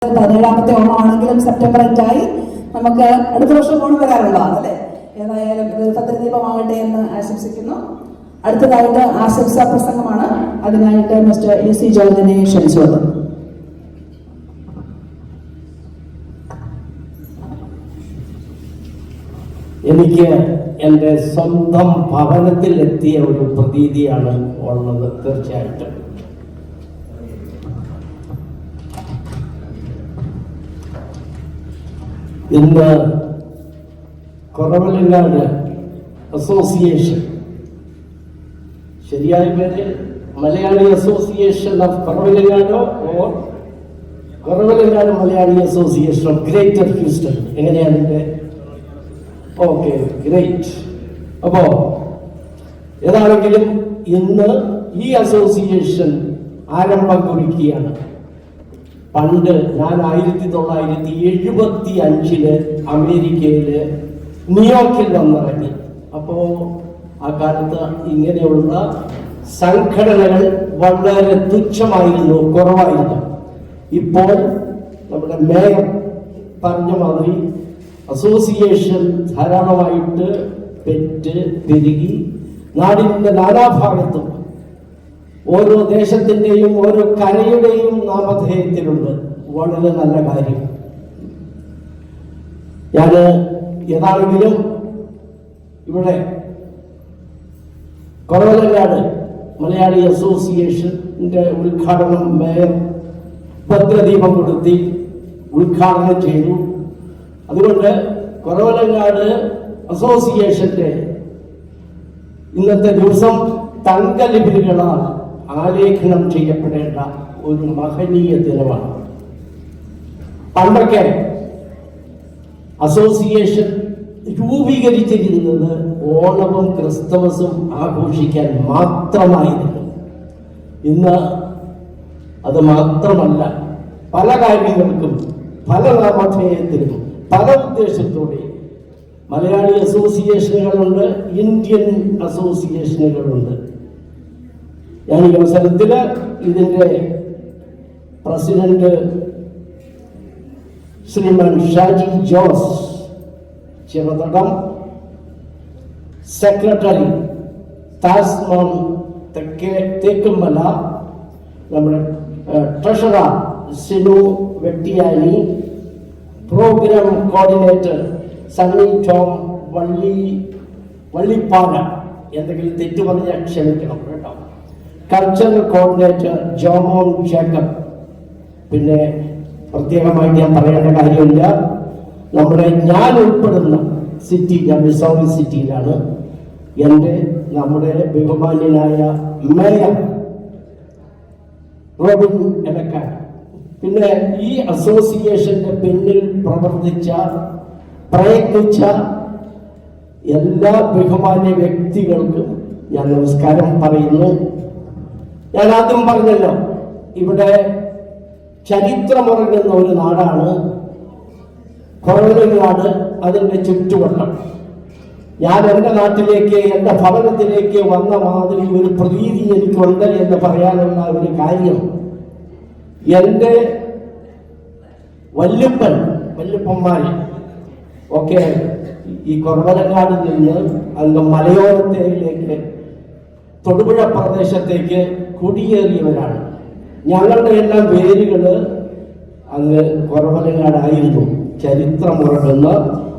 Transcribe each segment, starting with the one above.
17ാമത്തെ ഓണമാണെങ്കിലും September 8 നമുക്ക് അടുത്ത വർഷം ഓണം വരാറുള്ളതാണ് അല്ലേ. ഏതായാലും ഇതൊരു ഭദ്രദീപമാകട്ടെ എന്ന് ആശംസിക്കുന്നു. അടുത്തതായിട്ട് ആശംസാ പ്രസംഗമാണ്. അതിനായിട്ട് മിസ്റ്റർ എ.സി. ജോർജിനെ ക്ഷണിച്ചുകൊള്ളു. എനിക്ക് എൻ്റെ സ്വന്തം ഭവനത്തിൽ എത്തിയ ഒരു പ്രതീതിയാണ് ഉള്ളത്. തീർച്ചയായിട്ടും ഇന്ന് കുറവലങ്ങാട് അസോസിയേഷൻ, ശരിയായ പേര് മലയാളി അസോസിയേഷൻ ഓഫ് കുറവലങ്ങാടോ or Kuravilangad Malayali association of greater Houston, എങ്ങനെയാണ് എൻ്റെ? Okay, great. അപ്പോ ഏതാണെങ്കിലും ഇന്ന് ഈ അസോസിയേഷൻ ആരംഭം കുറിക്കുകയാണ്. പണ്ട് ഞാൻ 1975 അമേരിക്കയില് ന്യൂയോർക്കിൽ വന്നിറങ്ങി. അപ്പോ ആ കാലത്ത് ഇങ്ങനെയുള്ള സംഘടനകൾ വളരെ തുച്ഛമായിരുന്നു, കുറവായിരുന്നു. ഇപ്പോൾ നമ്മുടെ മേയർ പറഞ്ഞ മാതിരി അസോസിയേഷൻ ധാരാളമായിട്ട് പെരുകി നാടിന്റെ നാനാഭാഗത്തും ഓരോ ദേശത്തിന്റെയും ഓരോ കരയുടെയും നാമധേയത്തിലുണ്ട്. വളരെ നല്ല കാര്യം. ഞാൻ ഏതാണെങ്കിലും ഇവിടെ കുറവലങ്ങാട് മലയാളി അസോസിയേഷന്റെ ഉദ്ഘാടനം മേയർ ഭദ്രദീപം കൊടുത്തി ഉദ്ഘാടനം ചെയ്തു. അതുകൊണ്ട് കുറവലങ്ങാട് അസോസിയേഷന്റെ ഇന്നത്തെ ദിവസം തങ്കലിപികളാൽ ആലേഖനം ചെയ്യപ്പെടേണ്ട ഒരു മഹനീയ ദിനമാണ്. പണ്ടൊക്കെ അസോസിയേഷൻ രൂപീകരിച്ചിരുന്നത് ഓണവും ക്രിസ്തുമസും ആഘോഷിക്കാൻ മാത്രമായിരുന്നു. ഇന്ന് അത് മാത്രമല്ല, പല കാര്യങ്ങൾക്കും പല നാമധേയത്തിലും പല ഉദ്ദേശത്തോടെ മലയാളി അസോസിയേഷനുകളുണ്ട്, ഇന്ത്യൻ അസോസിയേഷനുകളുണ്ട്. ഞാൻ ഈ അവസരത്തിൽ ഇതിൻ്റെ പ്രസിഡന്റ് ശ്രീമാൻ ഷാജി ജോസ് ചെറുതടം, സെക്രട്ടറി താസ്മോൻ തേക്കുമല, നമ്മുടെ treasurer Sinu Vettiyani, program coordinator Sunny Tom Vallippala, എന്തെങ്കിലും തെറ്റു പറഞ്ഞാൽ ക്ഷമിക്കണം കേട്ടോ, കൾച്ചറൽ കോർഡിനേറ്റർ ജോമോൻ ജേക്കബ്. പിന്നെ പ്രത്യേകമായിട്ട് ഞാൻ പറയേണ്ട കാര്യമില്ല, ഞാൻ ഉൾപ്പെടുന്ന സിറ്റി, ഞാൻ മിസൗറി സിറ്റിയിലാണ്, നമ്മുടെ ബഹുമാന്യനായ മേയർ റോബിൻ എലക്കാൻ, പിന്നെ ഈ അസോസിയേഷന്റെ പിന്നിൽ പ്രയത്നിച്ച എല്ലാ ബഹുമാന്യ വ്യക്തികൾക്കും ഞാൻ നമസ്കാരം പറയുന്നു. ഞാൻ ആദ്യം പറഞ്ഞല്ലോ, ഇവിടെ ചരിത്രമുറങ്ങുന്ന ഒരു നാടാണ് കുറവലങ്ങാട്, അതിൻ്റെ ചുറ്റുവട്ടം. ഞാൻ എൻ്റെ നാട്ടിലേക്ക്, എൻ്റെ ഭവനത്തിലേക്ക് വന്ന മാതിരി ഒരു പ്രതീതി എനിക്കുണ്ട് എന്ന് പറയാനുള്ള ഒരു കാര്യം, എൻ്റെ വല്യപ്പന്മാർ ഒക്കെ ഈ കുറവലങ്ങാടിൽ നിന്ന് അങ്ങ് മലയോരത്തേക്ക് തൊടുപുഴ പ്രദേശത്തേക്ക് കുടിയേറിയവരാണ്. ഞങ്ങളുടെ എല്ലാം വേരുകൾ അങ്ങ് കുറവലങ്ങാടായിരുന്നു. ചരിത്രമുറങ്ങുന്ന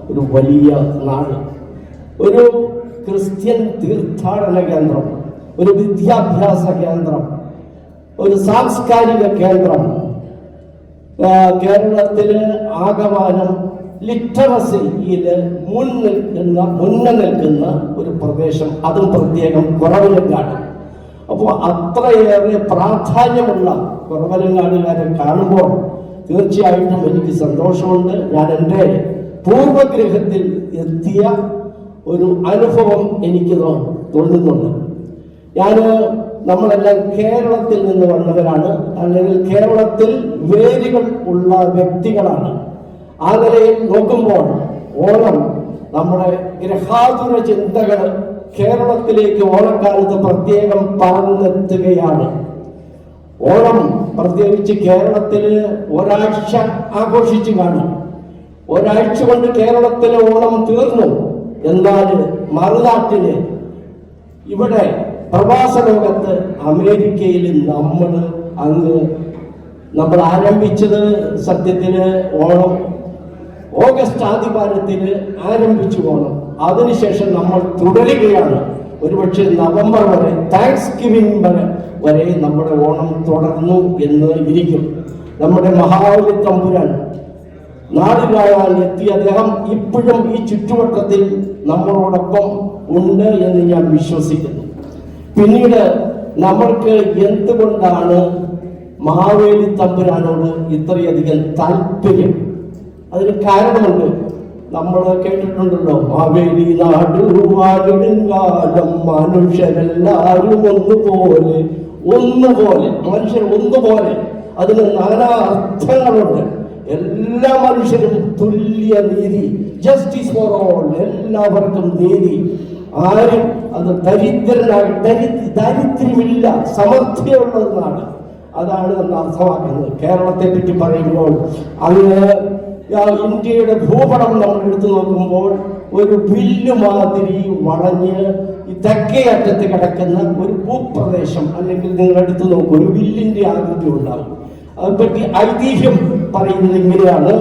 ഒരു വലിയ നാട്, ഒരു ക്രിസ്ത്യൻ തീർത്ഥാടന കേന്ദ്രം, ഒരു വിദ്യാഭ്യാസ കേന്ദ്രം, ഒരു സാംസ്കാരിക കേന്ദ്രം. കേരളത്തില് ആകമാനം ലിറ്ററസിയിൽ മുന്നേ നിൽക്കുന്ന ഒരു പ്രദേശം, അതും പ്രത്യേകം കുറവലങ്ങാട്. അപ്പോൾ അത്രയേറെ പ്രാധാന്യമുള്ള കുറവലങ്ങാടുകാരെ കാണുമ്പോൾ തീർച്ചയായിട്ടും എനിക്ക് സന്തോഷമുണ്ട്. ഞാൻ എൻ്റെ പൂർവഗ്രഹത്തിൽ എത്തിയ ഒരു അനുഭവം എനിക്ക് തോന്നുന്നുണ്ട്. നമ്മളെല്ലാം കേരളത്തിൽ നിന്ന് വന്നവരാണ്, അല്ലെങ്കിൽ കേരളത്തിൽ വേരുകൾ ഉള്ള വ്യക്തികളാണ്. ആ നിലയിൽ നോക്കുമ്പോൾ ഓണം നമ്മുടെ ഗ്രഹാതുര ചിന്തകൾ കേരളത്തിലേക്ക് ഓണക്കാലത്ത് പ്രത്യേകം പറന്നെത്തുകയാണ്. ഓണം പ്രത്യേകിച്ച് കേരളത്തിൽ ഒരാഴ്ച ആഘോഷിച്ചു കാണും. ഒരാഴ്ച കൊണ്ട് കേരളത്തിലെ ഓണം തീർന്നു. എന്നാൽ മറുനാട്ടില് ഇവിടെ പ്രവാസ ലോകത്ത് അമേരിക്കയിൽ നമ്മൾ ആരംഭിച്ചത് സത്യത്തില് ഓണം ഓഗസ്റ്റ് ആദ്യവാരത്തിന് ആരംഭിച്ചു ഓണം. അതിനുശേഷം നമ്മൾ തുടരുകയാണ്. ഒരുപക്ഷെ നവംബർ വരെ, താങ്ക്സ് ഗിവിംഗ് വരെ നമ്മുടെ ഓണം തുടർന്നു എന്ന് ഇരിക്കും. നമ്മുടെ മഹാബലി തമ്പുരാൻ നാട് കാണാൻ എത്തി അദ്ദേഹം ഇപ്പോഴും ഈ ചുറ്റുവട്ടത്തിൽ നമ്മളോടൊപ്പം ഉണ്ട് എന്ന് ഞാൻ വിശ്വസിക്കുന്നു. പിന്നീട് നമ്മൾക്ക് എന്തുകൊണ്ടാണ് മഹാബലി തമ്പുരാനോട് ഇത്രയധികം താല്പര്യം? അതിന് കാരണമുണ്ട്. നമ്മൾ കേട്ടിട്ടുണ്ടല്ലോ, മാവേലി നാടുവാടുകാലം മനുഷ്യരെല്ലാവരും ഒന്നുപോലെ, മനുഷ്യർ ഒന്നുപോലെ. അതിന് നാനാ അർത്ഥങ്ങളുണ്ട്. എല്ലാ മനുഷ്യരും തുല്യ നീതി, ജസ്റ്റിസ് ഫോർ ഓൾ, എല്ലാവർക്കും നീതി. ആരും അത് ദരിദ്രമില്ല, സമൃദ്ധിയുള്ളതാണ്. അതാണ് നമ്മൾ അർത്ഥമാക്കുന്നത്. കേരളത്തെ പറ്റി പറയുമ്പോൾ അങ്ങ് ഇന്ത്യയുടെ ഭൂപടം നമ്മൾ എടുത്തു നോക്കുമ്പോൾ ഒരു വില്ല് മാതിരി വളഞ്ഞ് ഈ തെക്കേ അറ്റത്ത് കിടക്കുന്ന ഒരു ഭൂപ്രദേശം, അല്ലെങ്കിൽ നിങ്ങൾ എടുത്തു നോക്കും, ഒരു വില്ലിന്റെ ആകൃതി ഉണ്ടാവും. അതിനെപ്പറ്റി ഐതിഹ്യം പറയുന്നത് ഇങ്ങനെയാണ്.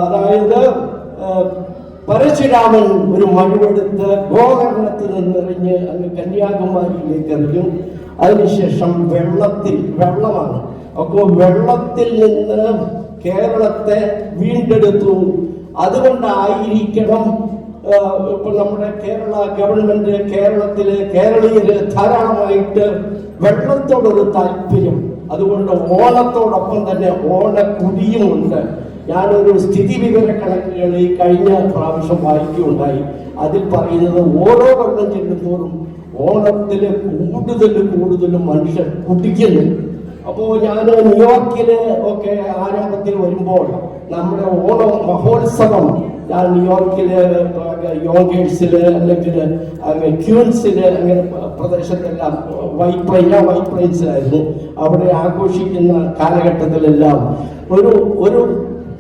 അതായത് പരശുരാമൻ ഒരു മഴുവെടുത്ത് ഗോകർണത്തിൽ നിന്നെറിഞ്ഞ് അങ്ങ് കന്യാകുമാരിയിലേക്ക് എറിഞ്ഞു. അതിനുശേഷം വെള്ളമാണ്. അപ്പോൾ വെള്ളത്തിൽ നിന്ന് കേരളത്തെ വീണ്ടെടുത്തു. അതുകൊണ്ടായിരിക്കണം ഇപ്പൊ നമ്മുടെ കേരള ഗവൺമെന്റ്, കേരളത്തിലെ കേരളീയര് ധാരാളമായിട്ട് വെള്ളത്തോടൊരു താല്പര്യം. അതുകൊണ്ട് ഓണത്തോടൊപ്പം തന്നെ ഓണക്കുടിയുമുണ്ട്. ഞാനൊരു സ്ഥിതി വിവര കണക്കുകൾ ഈ കഴിഞ്ഞ പ്രാവശ്യം വായിക്കുകയുണ്ടായി. അതിൽ പറയുന്നത് ഓരോ കൊല്ലം ചെല്ലുന്തോറും ഓണത്തില് കൂടുതലും മനുഷ്യർ കുടിക്കുന്നു. അപ്പോൾ ഞാൻ ന്യൂയോർക്കില് ഒക്കെ ആരംഭത്തിൽ വരുമ്പോൾ നമ്മുടെ ഓണം മഹോത്സവം ഞാൻ ന്യൂയോർക്കില് യോഗേഴ്സില് അല്ലെങ്കിൽ ക്യൂൻസില് അങ്ങനെ പ്രദേശത്തെല്ലാം വൈറ്റ് പ്ലെയിൻസിലായിരുന്നു. അവിടെ ആഘോഷിക്കുന്ന കാലഘട്ടത്തിലെല്ലാം ഒരു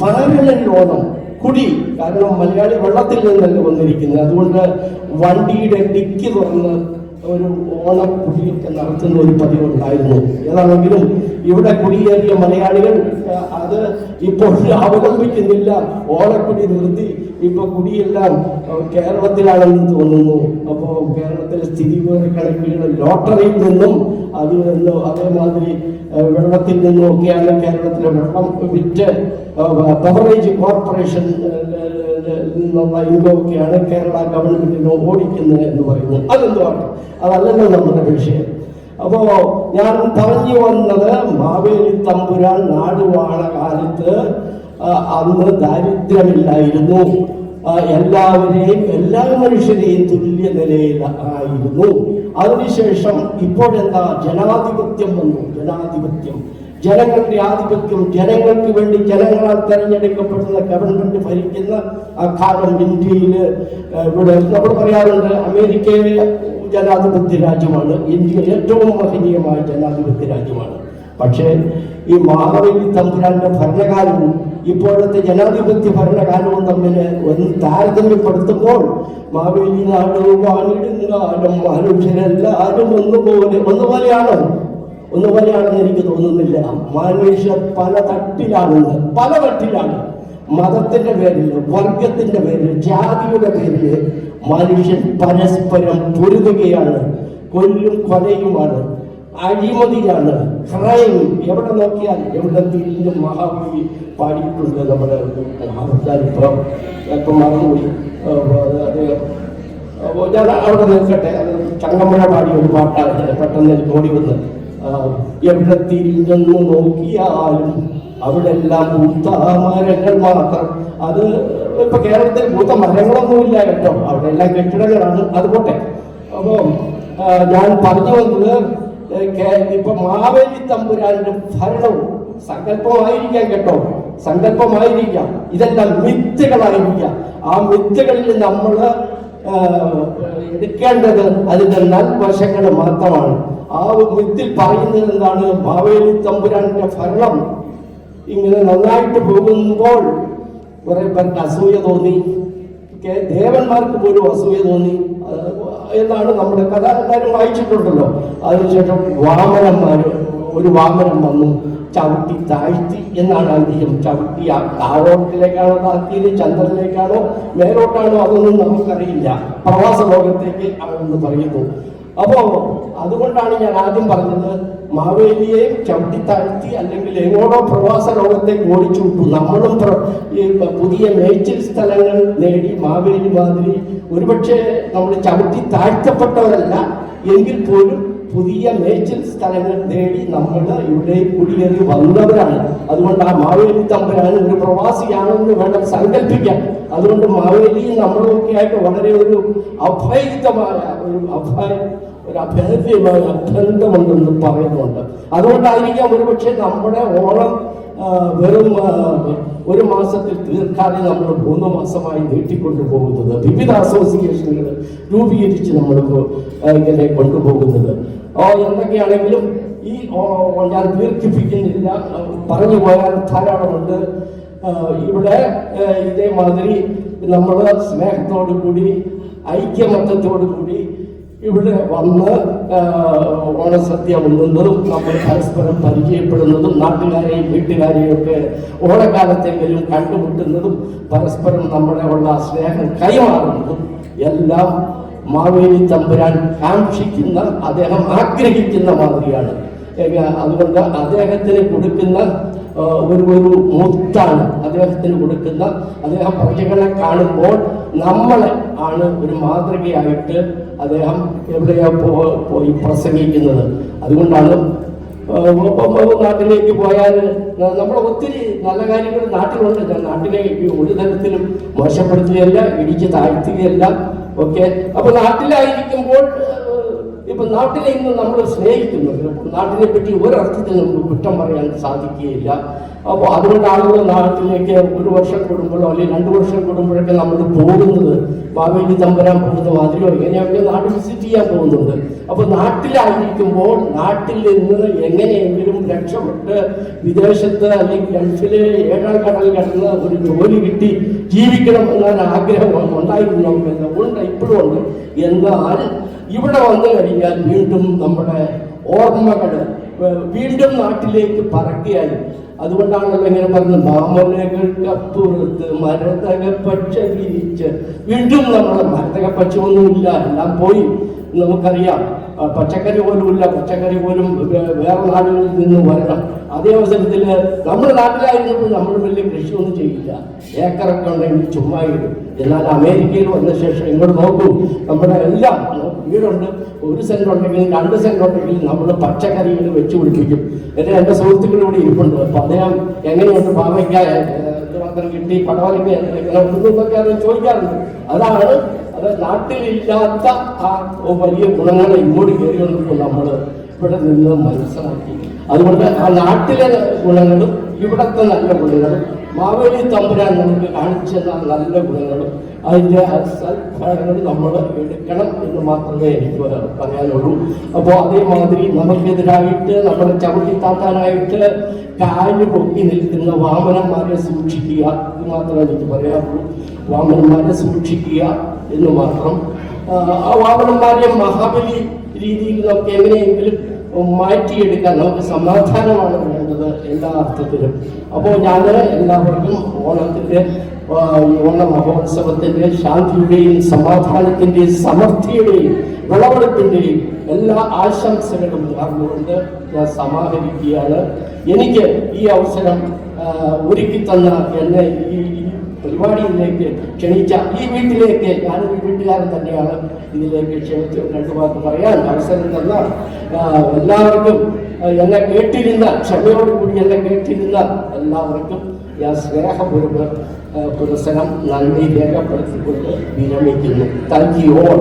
പാരലൽ ഓണം കുടി. കാരണം മലയാളി വെള്ളത്തിൽ നിന്നല്ല വന്നിരിക്കുന്നത്. അതുകൊണ്ട് വണ്ടിയുടെ ഡിക്കി തുറന്ന് ഒരു ഓണക്കുടിയൊക്കെ നടത്തുന്ന ഒരു പതിവുണ്ടായിരുന്നു. ഏതാണെങ്കിലും ഇവിടെ കുടിയേറിയ മലയാളികൾ അത് ഇപ്പോൾ അവലംബിക്കുന്നില്ല. ഓണക്കുടി നിർത്തി ഇപ്പൊ കുടിയെല്ലാം കേരളത്തിലാണെന്ന് തോന്നുന്നു. അപ്പോൾ കേരളത്തിലെ സ്ഥിതിവിവരക്കണക്കുകൾ ലോട്ടറിയിൽ നിന്നും അതേമാതിരി വെള്ളത്തിൽ നിന്നും ഒക്കെയാണ് കേരളത്തിലെ വെള്ളം വിറ്റ് ബവറേജ് കോർപ്പറേഷൻ നിന്നുള്ള ഇൻകമൊക്കെയാണ് കേരള ഗവൺമെന്റിന് ഓടിക്കുന്നത് എന്ന് പറയുന്നു. അതെന്തുവാണ്, അതല്ലല്ലോ നമ്മുടെ വിഷയം. അപ്പോ ഞാൻ പറഞ്ഞു വന്നത്, മാവേലി തമ്പുരാൻ നാടുവാണ കാലത്ത് അന്ന് ദാരിദ്ര്യമില്ലായിരുന്നു. എല്ലാ മനുഷ്യരെയും തുല്യ നിലയിൽ ആയിരുന്നു. അതിനുശേഷം ഇപ്പോഴെന്താ, ജനാധിപത്യം വന്നു. ജനങ്ങളുടെ ആധിപത്യം, ജനങ്ങൾക്ക് വേണ്ടി ജനങ്ങളാൽ തെരഞ്ഞെടുക്കപ്പെടുന്ന ഗവൺമെന്റ് ഭരിക്കുന്ന ആ കാലം ഇന്ത്യയിൽ. ഇവിടെ നമ്മൾ പറയാറുണ്ട് അമേരിക്ക ജനാധിപത്യ രാജ്യമാണ്, ഇന്ത്യ ഏറ്റവും മഹനീയമായ ജനാധിപത്യ രാജ്യമാണ്. പക്ഷേ ഈ മഹാബലി തമ്പുരാന്റെ ഭരണകാലവും ഇപ്പോഴത്തെ ജനാധിപത്യ ഭരണകാലവും തമ്മിൽ ഒന്ന് താരതമ്യപ്പെടുത്തുമ്പോൾ മാവേലി നാട് വാണിടുങ്കാലം മനുഷ്യരെല്ലാവരും ഒന്നുപോലെയാണെന്ന് എനിക്ക് തോന്നുന്നില്ല. മനുഷ്യർ പല തട്ടിലാണ്. മതത്തിന്റെ പേരിൽ, വർഗത്തിന്റെ പേരിൽ, ജാതിയുടെ പേരിൽ മനുഷ്യൻ പരസ്പരം പൊരുതുകയാണ്. കൊലയുമാണ്, അഴിമതിയാണ്, ക്രൈം. എവിടെ നോക്കിയാൽ, എവിടെ തിരിഞ്ഞും മഹാബലി പാടിയിട്ടുണ്ട്. നമ്മുടെ ഇപ്പം മറന്നുപോയി. ഞാൻ അവിടെ നിൽക്കട്ടെ. ചങ്ങമ്പുഴ പാടിയ ഒരു പാട്ടാണ് പെട്ടെന്ന് എനിക്ക് ഓടി വന്ന്. എവിടെ തിരിഞ്ഞെന്ന് നോക്കിയാലും അവിടെ എല്ലാം പൂത്ത മരങ്ങൾ മാത്രം. അത് ഇപ്പൊ കേരളത്തിൽ പൂത്ത മരങ്ങളൊന്നുമില്ല കേട്ടോ, അവിടെ എല്ലാം കെട്ടിടങ്ങളാണ്. അതുപോട്ടെ. അപ്പോ ഞാൻ പറഞ്ഞു വന്നത്, ഇപ്പൊ മാവേലി തമ്പുരാന്റെ ഭരണവും സങ്കല്പമായിരിക്കാം കേട്ടോ, സങ്കല്പമായിരിക്കാം. ഇതെല്ലാം മിത്തുകളായിരിക്കാം. ആ മിത്തുകളിൽ നമ്മള് എടുക്കേണ്ടത് അതിന്റെ നൽവശങ്ങൾ മാത്രമാണ്. ആ മിത്തിൽ പറയുന്നത് എന്താണ്? മാവേലി തമ്പുരാന്റെ ഭരണം ഇങ്ങനെ നന്നായിട്ട് പോകുമ്പോൾ കുറെ പേർക്ക് അസൂയ തോന്നി, ദേവന്മാർക്ക് പോലും അസൂയ തോന്നി എന്നാണ് നമ്മുടെ കഥ എല്ലാവരും വായിച്ചിട്ടുണ്ടല്ലോ. അതിനുശേഷം ഒരു വാമനം വന്നു, ചവിട്ടി താഴ്ത്തി എന്നാണ് ഐതിഹ്യം. ചവിട്ടി ആവോട്ടിലേക്കാണോ താഴ്ത്തിയത്, ചന്ദ്രനിലേക്കാണോ മേലോട്ടാണോ അതൊന്നും നമുക്കറിയില്ല. പ്രവാസ ലോകത്തേക്ക് ആണെന്ന് പറയുന്നു. അപ്പോ അതുകൊണ്ടാണ് ഞാൻ ആദ്യം പറഞ്ഞത്, മാവേലിയെ ചവിട്ടി താഴ്ത്തി അല്ലെങ്കിൽ എങ്ങോട്ടോ പ്രവാസ ലോകത്തേക്ക് ഓടിച്ചു വിട്ടു. നമ്മളും പുതിയ മേച്ചിൽ സ്ഥലങ്ങൾ നേടി മാവേലി മാതിരി ഒരുപക്ഷെ നമ്മൾ ചവിട്ടി താഴ്ത്തപ്പെട്ടവരല്ല എങ്കിൽ പോലും പുതിയ മേച്ചിൽ സ്ഥലങ്ങൾ നേടി നമ്മൾ ഇവിടെ കുടിയേറി വന്നവരാണ്. അതുകൊണ്ട് ആ മാവേലി തമ്പുരാൻ ഒരു പ്രവാസിയാണെന്ന് വേണം സങ്കല്പിക്കാൻ. അതുകൊണ്ട് മാവേലിയും നമ്മളൊക്കെ ആയിട്ട് വളരെ ഒരു അഭേദ്യമായ ഒരു അഭേദ്യമായ ബന്ധമുണ്ടെന്ന് പറയുന്നുണ്ട്. അതുകൊണ്ടായിരിക്കാം ഒരുപക്ഷെ നമ്മുടെ ഓണം വെറും ഒരു മാസത്തിൽ തീർക്കാതെ നമ്മൾ 3 മാസമായി നീട്ടിക്കൊണ്ടു പോകുന്നത്, വിവിധ അസോസിയേഷനുകൾ രൂപീകരിച്ച് നമ്മൾ ഇങ്ങനെ കൊണ്ടുപോകുന്നത്. എന്തൊക്കെയാണെങ്കിലും ഈ ഞാൻ ദീർഘിപ്പിക്കുന്നില്ല, പറഞ്ഞു പോയാൽ ധാരാളമുണ്ട്. ഇവിടെ ഇതേമാതിരി നമ്മൾ സ്നേഹത്തോടു കൂടി ഐക്യമത്യത്തോടു കൂടി ഇവിടെ വന്ന് ഓണസദ്യ ഉണ്ണുന്നതും നമ്മൾ പരസ്പരം പരിചയപ്പെടുന്നതും നാട്ടുകാരെയും വീട്ടുകാരെയും ഒക്കെ ഓണക്കാലത്തെങ്കിലും കണ്ടുമുട്ടുന്നതും പരസ്പരം നമ്മുടെ ഉള്ള സ്നേഹം കൈമാറുന്നതും എല്ലാം മാവേലി തമ്പുരാൻ കാക്ഷിക്കുന്ന, അദ്ദേഹം ആഗ്രഹിക്കുന്ന മാതിരിയാണ്. അതുകൊണ്ട് അദ്ദേഹത്തിന് കൊടുക്കുന്ന ഒരു മുത്താണ് അദ്ദേഹത്തിന് കൊടുക്കുന്ന. അദ്ദേഹം പ്രജകളെ കാണുമ്പോൾ നമ്മളെ ആണ് ഒരു മാതൃകയായിട്ട് അദ്ദേഹം എവിടെയാ പോയി പ്രസംഗിക്കുന്നത്. അതുകൊണ്ടാണ് നാട്ടിലേക്ക് പോയാൽ നമ്മൾ ഒത്തിരി നല്ല കാര്യങ്ങൾ നാട്ടിലുണ്ട്. ഞാൻ നാട്ടിലെ ഒരു തരത്തിലും മോശപ്പെടുത്തുകയല്ല, ഇടിച്ച് താഴ്ത്തുകയല്ല. ഓക്കെ, അപ്പൊ നാട്ടിലായിരിക്കുമ്പോൾ ഇപ്പൊ നാട്ടിലെ ഇന്ന് നമ്മൾ സ്നേഹിക്കുന്നുണ്ട്. നാട്ടിനെ പറ്റി ഒരർത്ഥത്തിൽ നമുക്ക് കുറ്റം പറയാൻ സാധിക്കുകയില്ല. അപ്പോൾ അതുകൊണ്ട് ആളുകൾ നാട്ടിലേക്ക് 1 വർഷം കൂടുമ്പോഴോ അല്ലെങ്കിൽ 2 വർഷം കൂടുമ്പോഴൊക്കെ നമ്മൾ പോകുന്നത് മാവേലി തമ്പുരാൻ പോകുന്ന മാതിരിയോ ഇങ്ങനെയൊക്കെ നാട് വിസിറ്റ് ചെയ്യാൻ പോകുന്നുണ്ട്. അപ്പൊ നാട്ടിലായിരിക്കുമ്പോൾ നാട്ടിൽ നിന്ന് എങ്ങനെയെങ്കിലും രക്ഷപ്പെട്ട് വിദേശത്ത് അല്ലെങ്കിൽ ഗൾഫില് 7ാം കടൽ കടന്ന് ഒരു ജോലി കിട്ടി ജീവിക്കണം എന്നൊരു ആഗ്രഹം ഉണ്ടായിരുന്നു നമുക്കെല്ലാം ഉണ്ട്, ഇപ്പോഴും ഉണ്ട്. എന്നാൽ ഇവിടെ വന്നു കഴിഞ്ഞാൽ വീണ്ടും നമ്മുടെ ഓർമ്മകൾ വീണ്ടും നാട്ടിലേക്ക് പറക്കുകയായി. അതുകൊണ്ടാണല്ലോ ഇങ്ങനെ പറഞ്ഞത്, മാമലകൾക്കപ്പുറത്ത് മരതക പക്ഷ വിരിച്ച്. വീണ്ടും നമ്മുടെ മരതക പക്ഷമൊന്നുമില്ല, എല്ലാം പോയി. നമുക്കറിയാം, പച്ചക്കറി പോലുമില്ല. പച്ചക്കറി പോലും വേറെ നാടുകളിൽ നിന്ന് വരണം. അതേ അവസരത്തിൽ നമ്മുടെ നാട്ടിലായിരുന്നപ്പോൾ നമ്മൾ വലിയ കൃഷിയൊന്നും ചെയ്യില്ല, ഏക്കറൊക്കെ ഉണ്ടെങ്കിൽ ചുമ്മാ ഇടും. എന്നാൽ അമേരിക്കയിൽ വന്ന ശേഷം ഇങ്ങോട്ട് നോക്കൂ, നമ്മുടെ എല്ലാം വീടുണ്ട്, 1 സെന്റ് ഉണ്ടെങ്കിൽ 2 സെന്റ് ഉണ്ടെങ്കിൽ നമ്മൾ പച്ചക്കറികൾ വെച്ച് പിടിപ്പിക്കും. എൻ്റെ സുഹൃത്തുക്കളിലൂടെ ഇരിപ്പുണ്ട്. അപ്പൊ അദ്ദേഹം എങ്ങനെയുണ്ട് പാവയ്ക്ക മാത്രം കിട്ടി, പടവലയ്ക്ക് എങ്ങനെ ഉണ്ടെന്നൊക്കെ അത് ചോദിക്കാറുണ്ട്. അതാണ് അത് നാട്ടിലില്ലാത്ത ആ വലിയ ഗുണങ്ങളെ ഇങ്ങോട്ട് കയറി വന്നപ്പോൾ നമ്മൾ ഇവിടെ നിന്ന് മനസ്സിലാക്കി. അതുകൊണ്ട് ആ നാട്ടിലെ ഗുണങ്ങളും ഇവിടത്തെ നല്ല ഗുണങ്ങളും മാവേലി തമ്പുരാൻ നമുക്ക് കാണിച്ചു തന്ന നല്ല ഗുണങ്ങളും അതിൻ്റെ സൽഫലങ്ങൾ നമ്മൾ എടുക്കണം എന്ന് മാത്രമേ എനിക്ക് പറയാനുള്ളൂ. അപ്പോൾ അതേമാതിരി നമുക്കെതിരായിട്ട് നമ്മളെ ചവിട്ടിത്താത്താനായിട്ട് കാല് പൊക്കി നിൽക്കുന്ന വാമനന്മാരെ സൂക്ഷിക്കുക എന്ന് മാത്രമേ എനിക്ക് പറയാറുള്ളൂ. വാമനന്മാരെ സൂക്ഷിക്കുക എന്ന് മാത്രം. ആ വാമനന്മാരെ മഹാബലി രീതിയിൽ നമുക്ക് എങ്ങനെയെങ്കിലും മാറ്റിയെടുക്കാൻ നമുക്ക് സമാധാനമാണ് വേണ്ടത് എല്ലാ അർത്ഥത്തിലും. അപ്പോൾ ഞാൻ എല്ലാവർക്കും ഓണത്തിൻ്റെ ഓണ മഹോത്സവത്തിൻ്റെ ശാന്തിയുടെയും സമാധാനത്തിൻ്റെയും സമൃദ്ധിയുടെയും വിളവെടുപ്പിൻ്റെയും എല്ലാ ആശംസകളും നേർന്നുകൊണ്ട് ഞാൻ സമാഹരിക്കുകയാണ്. എനിക്ക് ഈ അവസരം ഒരുക്കി തന്ന എന്നെ ഈ പരിപാടിയിലേക്ക് ക്ഷണിച്ച ഈ വീട്ടിലേക്ക്, ഞാനൊരു വീട്ടുകാരൻ തന്നെയാണ്, ഇതിലേക്ക് ക്ഷണിച്ച് 2 വാക്ക് പറയാൻ അവസരം തന്ന എല്ലാവർക്കും, എന്നെ കേട്ടിരുന്ന ക്ഷമയോടുകൂടി എന്നെ കേട്ടിരുന്ന എല്ലാവർക്കും ഞാൻ സ്നേഹപൂർവ്വം പുരസ്സരം നന്ദി രേഖപ്പെടുത്തിക്കൊണ്ട് വിരമിക്കുന്നു. Thank you all.